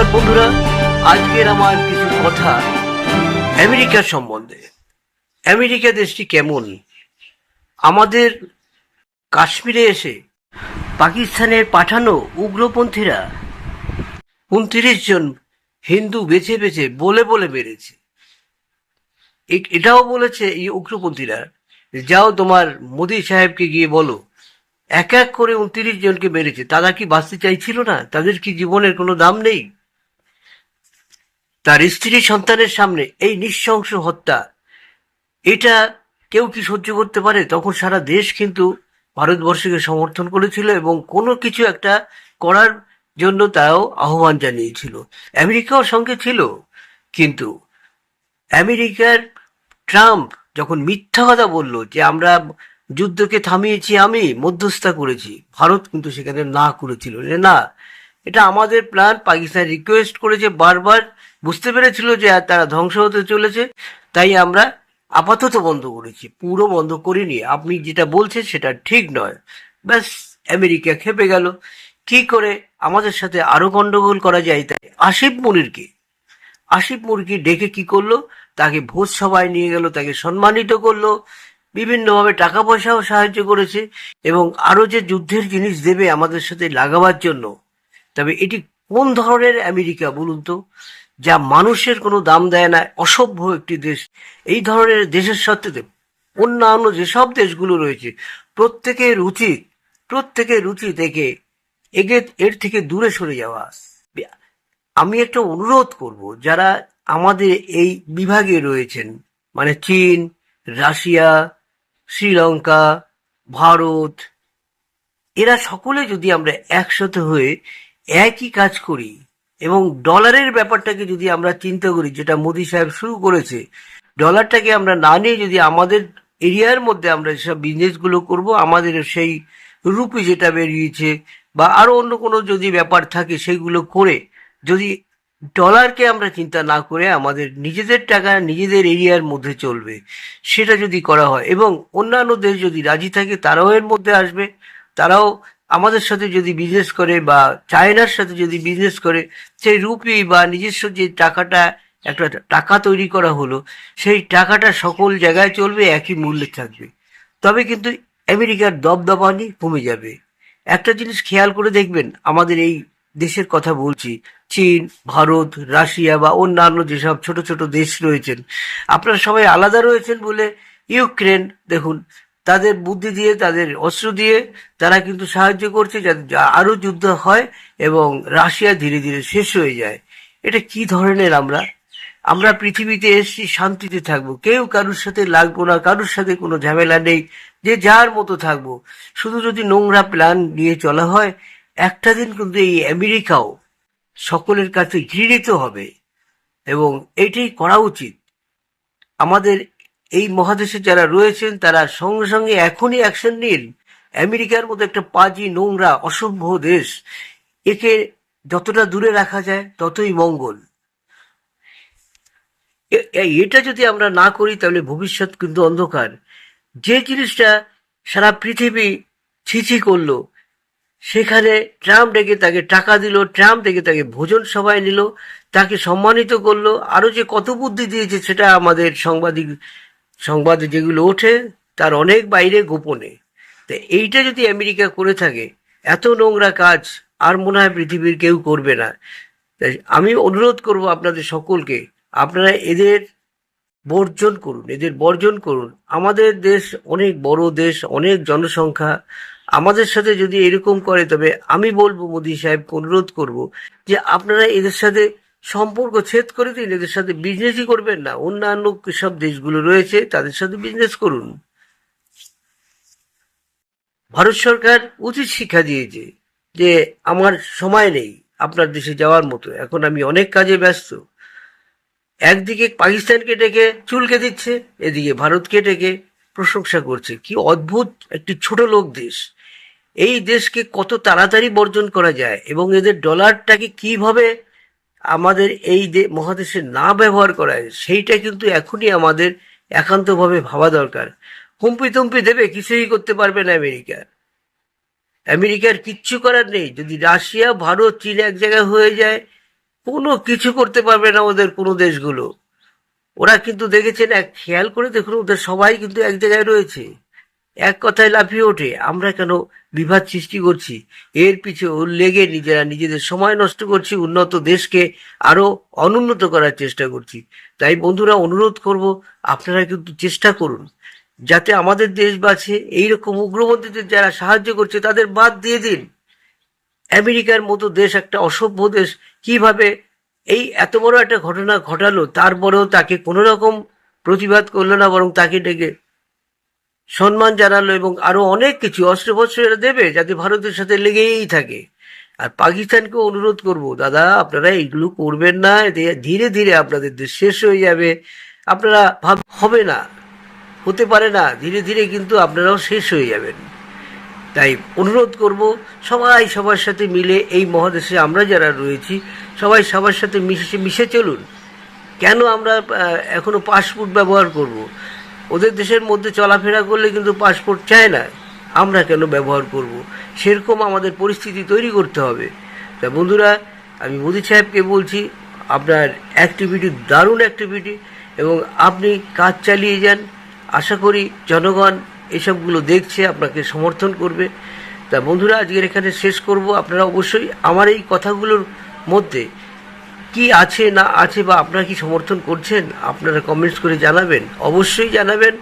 নমস্কার বন্ধুরা, আজকের আমার কিছু কথা আমেরিকার সম্বন্ধে। আমেরিকা দেশটি কেমন? আমাদের কাশ্মীরে এসে পাকিস্তানের পাঠানো উগ্রপন্থীরা 29 জন হিন্দু বেছে বেছে বলে বলে মেরেছে। এটাও বলেছে এই উগ্রপন্থীরা, যাও তোমার মোদি সাহেবকে গিয়ে বলো। এক এক করে 29 জনকে মেরেছে। তারা কি বাঁচতে চাইছিল না? তাদের কি জীবনের কোনো দাম নেই? তার স্ত্রী সন্তানের সামনে এই নৃশংস হত্যা, এটা কেউ কি সহ্য করতে পারে? তখন সারা দেশ কিন্তু ভারতবর্ষকে সমর্থন করেছিল এবং কোনো কিছু একটা করার জন্য তারাও আহ্বান জানিয়েছিল। আমেরিকাও সঙ্গে ছিল। কিন্তু আমেরিকার ট্রাম্প যখন মিথ্যা কথা বলল যে আমরা যুদ্ধকে থামিয়েছি, আমি মধ্যস্থতা করেছি, ভারত কিন্তু সেখানে না করেছিল যে না, এটা আমাদের প্ল্যান। পাকিস্তান রিকোয়েস্ট করেছে বারবার, বুঝতে পেরেছিল যে তারা ধ্বংস হতে চলেছে, তাই আমরা আপাতত বন্ধ করেছি, পুরো বন্ধ করিনি। আপনি যেটা বলছেন সেটা ঠিক নয়। ব্যাস, আমেরিকা খেপে গেল। কি করে আমাদের সাথে আরো গন্ডগোল করা যায়? তাই আসিফ মুরগি ডেকে কি করলো, তাকে ভোজ সভায় নিয়ে গেল, তাকে সম্মানিত করলো, বিভিন্নভাবে টাকা পয়সাও সাহায্য করেছে এবং আরো যে যুদ্ধের জিনিস দেবে আমাদের সাথে লাগাবার জন্য। তবে এটি কোন ধরনের আমেরিকা বলুন তো, যা মানুষের কোনো দাম দেয় না, অসভ্য একটি দেশ। এই ধরনের দেশের সত্ত্বে অন্যান্য যেসব দেশগুলো রয়েছে প্রত্যেকের উচিত এর থেকে দূরে সরে যাওয়া। আমি একটা অনুরোধ করব, যারা আমাদের এই বিভাগে রয়েছেন, মানে চীন, রাশিয়া, শ্রীলঙ্কা, ভারত, এরা সকলে যদি আমরা একসাথে হয়ে একই কাজ করি এবং ডলারের ব্যাপারটাকে যদি আমরা চিন্তা করি, যেটা মোদি সাহেব শুরু করেছে, ডলারটাকে আমরা না নিয়ে যদি আমাদের এরিয়ার মধ্যে আমরা যেসব বিজনেসগুলো করব, আমাদের সেই রুপি যেটা বেরিয়েছে বা আরো অন্য কোনো যদি ব্যাপার থাকে সেগুলো করে, যদি ডলারকে আমরা চিন্তা না করে আমাদের নিজেদের টাকা নিজেদের এরিয়ার মধ্যে চলবে, সেটা যদি করা হয় এবং অন্যান্য দেশ যদি রাজি থাকে তারাও এর মধ্যে আসবে, তারাও আমাদের সাথে যদি বিজনেস করে বা চায়নার সাথে যদি বিজনেস করে, সেই রুপি বা নিজস্ব যে টাকাটা, একটা টাকা তৈরি করা হলো, সেই টাকাটা সকল জায়গায় চলবে, একই মূল্যে থাকবে। তবে কিন্তু আমেরিকার দবদবানি কমে যাবে। একটা জিনিস খেয়াল করে দেখবেন, আমাদের এই দেশের কথা বলছি, চীন, ভারত, রাশিয়া বা অন্যান্য যেসব ছোট ছোট দেশ রয়েছেন, আপনারা সবাই আলাদা রয়েছেন বলে ইউক্রেন দেখুন, তাদের বুদ্ধি দিয়ে, তাদের অস্ত্র দিয়ে তারা কিন্তু সাহায্য করছে যাতে আরো যুদ্ধ হয় এবং রাশিয়া ধীরে ধীরে শেষ হয়ে যায়। এটা কি ধরনের আমরা আমরা পৃথিবীতে এসেছি শান্তিতে থাকবো, কেউ কারুর সাথে লাগবো না, কারুর সাথে কোনো ঝামেলা নেই, যে যার মতো থাকবো। শুধু যদি নোংরা প্ল্যান নিয়ে চলা হয়, একটা দিন কিন্তু এই আমেরিকাও সকলের কাছে ঘৃণিত হবে এবং এটাই করা উচিত। আমাদের এই মহাদেশে যারা রয়েছেন তারা সঙ্গে সঙ্গে এখনই অ্যাকশন নিন। আমেরিকার মতো একটা পাজি, নোংরা, অসভ্য দেশ, একে যতটা দূরে রাখা যায় ততই মঙ্গল। এটা যদি আমরা না করি তাহলে ভবিষ্যৎ কিন্তু অন্ধকার। যে জিনিসটা সারা পৃথিবী ছিছি করলো, সেখানে ট্রাম্প ডেকে তাকে টাকা দিল, ট্রাম্প ডেকে তাকে ভোজন সভায় নিল, তাকে সম্মানিত করলো, আরো যে কত বুদ্ধি দিয়েছে সেটা আমাদের সংবাদে যেগুলো ওঠে তার অনেক বাইরে, গোপনে। তো এইটা যদি আমেরিকা করে থাকে, এত নোংরা কাজ আর মনে হয় পৃথিবীর কেউ করবে না। তাই আমি অনুরোধ করব আপনাদের সকলকে, আপনারা এদের বর্জন করুন। আমাদের দেশ অনেক বড় দেশ, অনেক জনসংখ্যা। আমাদের সাথে যদি এরকম করে, তবে আমি বলবো, মোদি সাহেবকে অনুরোধ করব যে আপনারা এদের সাথে সম্পর্ক ছেদ করে দিন, এদের সাথে বিজনেসই করবেন না। অন্যান্য সব দেশগুলো রয়েছে তাদের সাথে বিজনেস করুন। ভারত সরকার উচিত শিক্ষা দিয়েছে যে আমার সময় নেই আপনার দেশে যাওয়ার মতো, এখন আমি অনেক কাজে ব্যস্ত। একদিকে পাকিস্তানকে ডেকে চুলকে দিচ্ছে, এদিকে ভারতকে ডেকে প্রশংসা করছে। কি অদ্ভুত একটি ছোট লোক দেশ! এই দেশকে কত তাড়াতাড়ি বর্জন করা যায় এবং এদের ডলারটাকে কিভাবে আমাদের এই মহাদেশে না ব্যবহার করা যায়, সেইটা কিন্তু এখনই আমাদের একান্তভাবে ভাবা দরকার। হুমপি তুমপি দেবে, কিছুই করতে পারবে না আমেরিকা। আমেরিকার কিচ্ছু করার নেই। যদি রাশিয়া, ভারত, চীন এক জায়গায় হয়ে যায়, কোনো কিছু করতে পারবে না ওদের কোনো দেশগুলো। ওরা কিন্তু দেখেছেন, এক খেয়াল করে দেখুন, ওদের সবাই কিন্তু এক জায়গায় রয়েছে, এক কথায় লাফিয়ে ওঠে। আমরা কেন বিভাদ সৃষ্টি করছি? এর পিছে ও লেগে নিজেরা নিজেদের সময় নষ্ট করছি, উন্নত দেশকে আরো অনুন্নত করার চেষ্টা করছি। তাই বন্ধুরা, অনুরোধ করব, আপনারা কিন্তু চেষ্টা করুন যাতে আমাদের দেশ বাঁচে। এইরকম উগ্রপন্থীদের যারা সাহায্য করছে তাদের বাদ দিয়ে দিন। আমেরিকার মতো দেশ, একটা অসভ্য দেশ, কিভাবে এই এত বড় একটা ঘটনা ঘটালো, তারপরেও তাকে কোনো রকম প্রতিবাদ করলো না, বরং তাকে ডেকে সম্মান জানালো এবং আরো অনেক কিছু অস্ত্রশস্ত্র এরা দেবে যাতে ভারতের সাথে লেগেই থাকে। আর পাকিস্তানকে অনুরোধ করব, দাদা আপনারা এইগুলো করবেন না, এতে ধীরে ধীরে আপনাদের দেশ শেষ হয়ে যাবে। আপনারা হবে না, হতে পারে না, ধীরে ধীরে কিন্তু আপনারাও শেষ হয়ে যাবেন। তাই অনুরোধ করব, সবাই সবার সাথে মিলে, এই মহাদেশে আমরা যারা রয়েছি সবাই সবার সাথে মিশে মিশে চলুন। কেন আমরা এখনো পাসপোর্ট ব্যবহার করব? ওদের দেশের মধ্যে চলাফেরা করলে কিন্তু পাসপোর্ট চায় না, আমরা কেন ব্যবহার করব? সেরকম আমাদের পরিস্থিতি তৈরি করতে হবে। তা বন্ধুরা, আমি মোদি সাহেবকে বলছি, আপনার অ্যাক্টিভিটি দারুণ অ্যাক্টিভিটি, এবং আপনি কাজ চালিয়ে যান। আশা করি জনগণ এসবগুলো দেখছে, আপনাকে সমর্থন করবে। তা বন্ধুরা, আজকের এখানে শেষ করব। আপনারা অবশ্যই আমার এই কথাগুলোর মধ্যে কি আছে না আছে, বা আপনারা কি সমর্থন করছেন, আপনারা কমেন্টস করে জানাবেন, অবশ্যই জানাবেন।